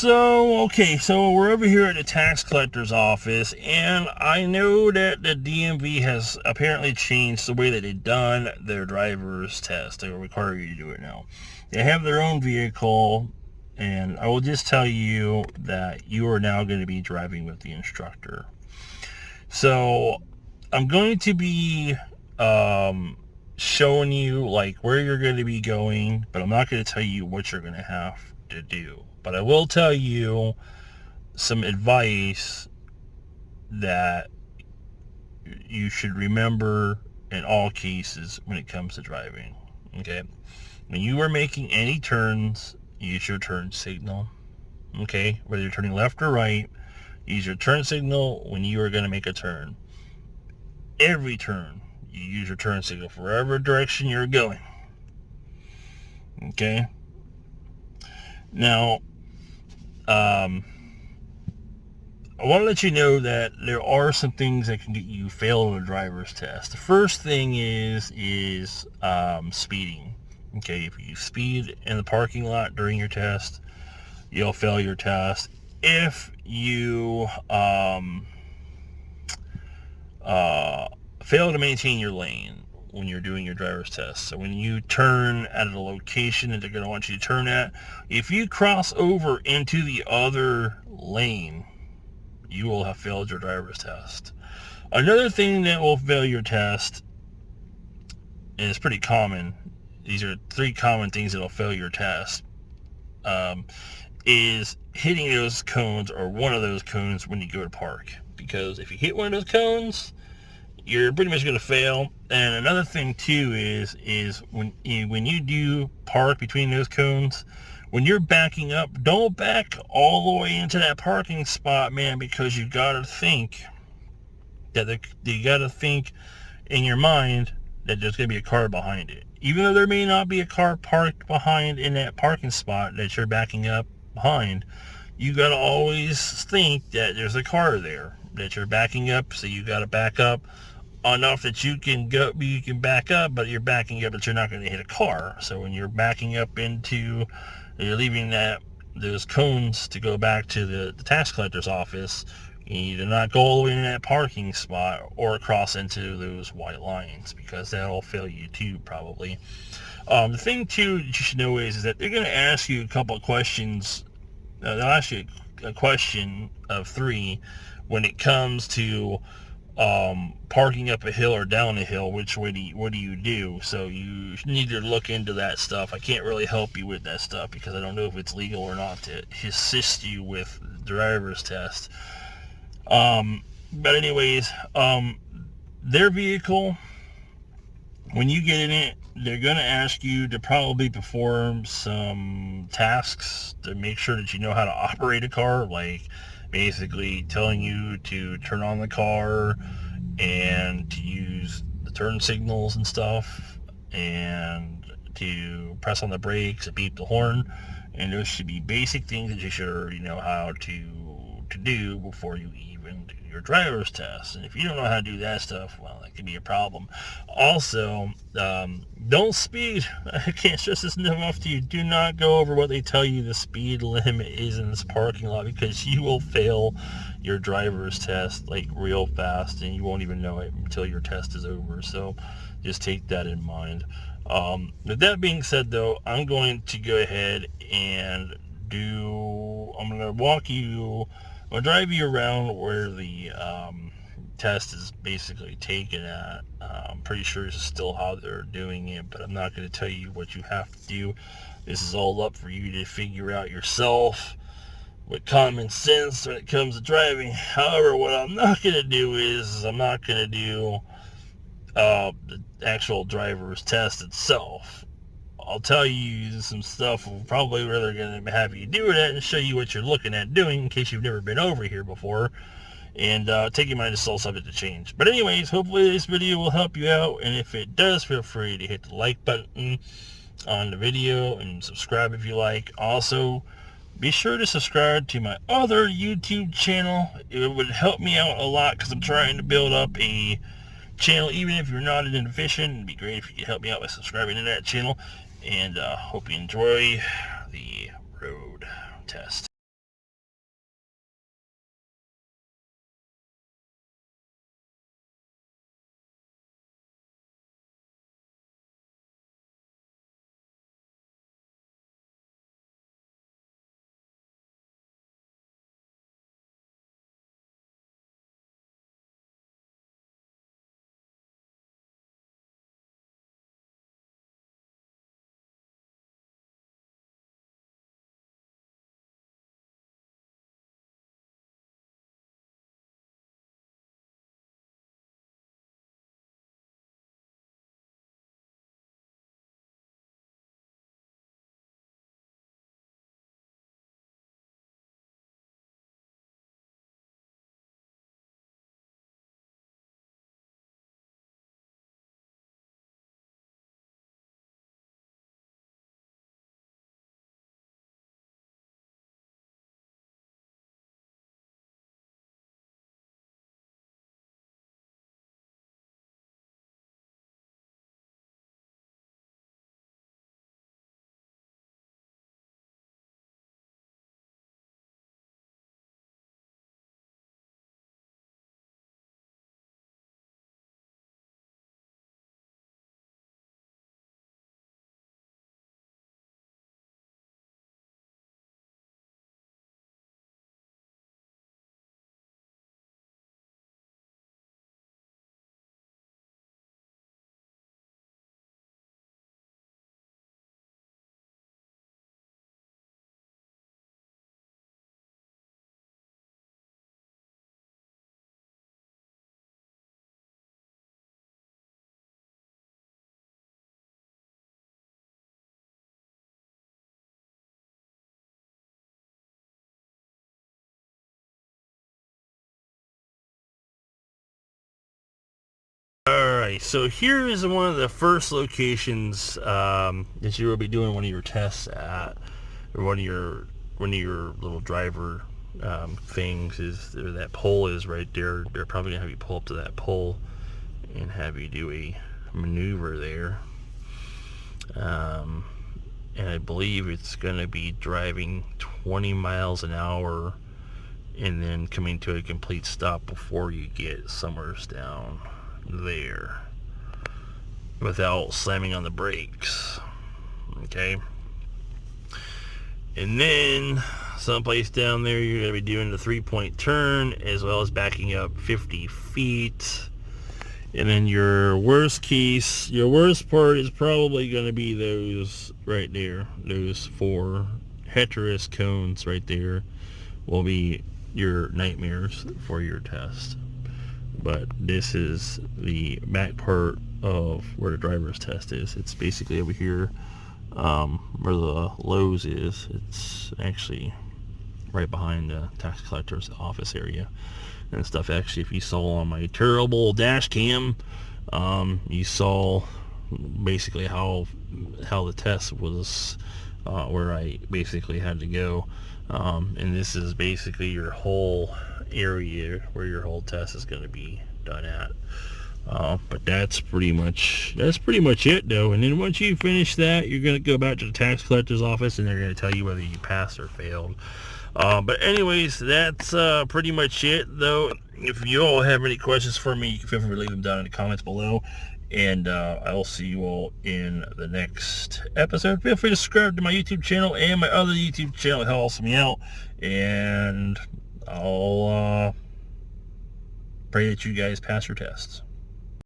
So we're over here at the tax collector's office, and I know that the DMV has apparently changed the way that they've done their driver's test. They require you to do it now. They have their own vehicle, and I will just tell you that you are now going to be driving with the instructor. So I'm going to be showing you like where you're going to be going, but I'm not going to tell you what you're going to have to do. But I will tell you some advice that you should remember in all cases when it comes to driving. Okay? When you are making any turns, use your turn signal. Okay? Whether you're turning left or right, use your turn signal when you are going to make a turn. Every turn, you use your turn signal for wherever direction you're going. Okay? Now, I want to let you know that there are some things that can get you failed on a driver's test. The first thing is speeding. Okay, if you speed in the parking lot during your test, you'll fail your test. If you fail to maintain your lane when you're doing your driver's test. So when you turn at a location that they're going to want you to turn at, if you cross over into the other lane, you will have failed your driver's test. Another thing that will fail your test, and it's pretty common, these are 3 common things that will fail your test, is hitting those cones or one of those cones when you go to park. Because if you hit one of those cones, you're pretty much going to fail. And another thing too is when you do park between those cones, when you're backing up, don't back all the way into that parking spot, man, because you got to think that you got to think in your mind that there's going to be a car behind it. Even though there may not be a car parked behind in that parking spot that you're backing up behind, you got to always think that there's a car there that you're backing up, so you got to back up enough that you can back up, but you're backing up that you're not going to hit a car. So when you're backing up you're leaving those cones to go back to the tax collector's office, you need to not go all the way in that parking spot or cross into those white lines, because that'll fail you too, probably. The thing too that you should know is that they're going to ask you a couple of questions. They'll ask you a question of 3 when it comes to parking up a hill or down a hill. What do you do? So you need to look into that stuff. I can't really help you with that stuff because I don't know if it's legal or not to assist you with the driver's test. But anyways, their vehicle, when you get in it, they're going to ask you to probably perform some tasks to make sure that you know how to operate a car, like basically telling you to turn on the car and to use the turn signals and stuff, and to press on the brakes and beep the horn. And those should be basic things that you should already know how to do before you even do your driver's test. And if you don't know how to do that stuff, well, that could be a problem. Also, don't speed. I can't stress this enough to you. Do not go over what they tell you the speed limit is in this parking lot, because you will fail your driver's test like real fast, and you won't even know it until your test is over. So just take that in mind. With that being said, though, I'm going to go ahead and I'm going to drive you around where the test is basically taken at. I'm pretty sure this is still how they're doing it, but I'm not going to tell you what you have to do. This is all up for you to figure out yourself with common sense when it comes to driving. However, what I'm not going to do is I'm not going to do the actual driver's test itself. I'll tell you some stuff probably where they're going to have you do it at and show you what you're looking at doing in case you've never been over here before. And take your mind, it's all subject to change. But anyways, hopefully this video will help you out. And if it does, feel free to hit the like button on the video and subscribe if you like. Also, be sure to subscribe to my other YouTube channel. It would help me out a lot because I'm trying to build up a channel. Even if you're not an efficient, it'd be great if you could help me out by subscribing to that channel. And hope you enjoy the road test. Alright, so here is one of the first locations that you will be doing one of your tests at, or one of your little driver things. Is there, that pole is right there. They're probably gonna have you pull up to that pole and have you do a maneuver there. And I believe it's gonna be driving 20 miles an hour and then coming to a complete stop before you get somewhere down there without slamming on the brakes. Okay, and then someplace down there you're going to be doing the 3-point turn as well as backing up 50 feet. And then your worst part is probably going to be those right there. Those 4 heteros cones right there will be your nightmares for your test. But this is the back part of where the driver's test is. It's basically over here where the Lowe's is. It's actually right behind the tax collector's office area and stuff. Actually, if you saw on my terrible dash cam, you saw basically how the test was, where I basically had to go. And this is basically your whole area where your whole test is going to be done at. But that's pretty much it though. And then once you finish that, you're going to go back to the tax collector's office and they're going to tell you whether you passed or failed. But anyways, that's pretty much it though. If you all have any questions for me, you can feel free to leave them down in the comments below. And I will see you all in the next episode. Feel free to subscribe to my YouTube channel and my other YouTube channel. It helps me out. And I'll pray that you guys pass your tests.